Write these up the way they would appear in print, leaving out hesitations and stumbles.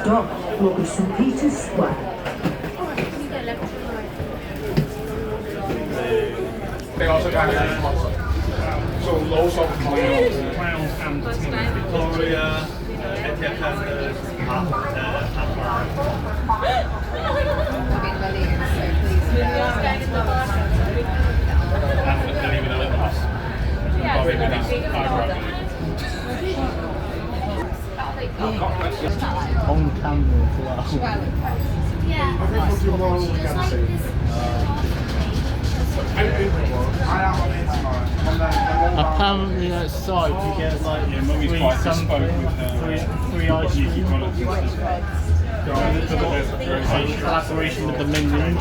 stop will be St Peter's Square. They also got so loads of clowns and Victoria, on camera as well. Apparently outside you get like free ice cream. Collaboration with the minions.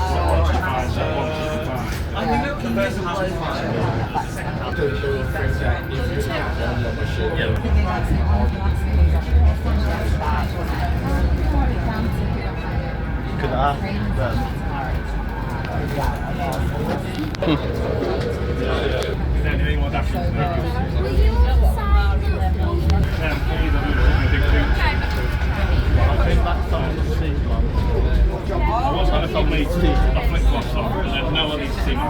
Could have, but I think that's something to see one. I was going to tell me to a flip-flops on, but there's no one needs to see my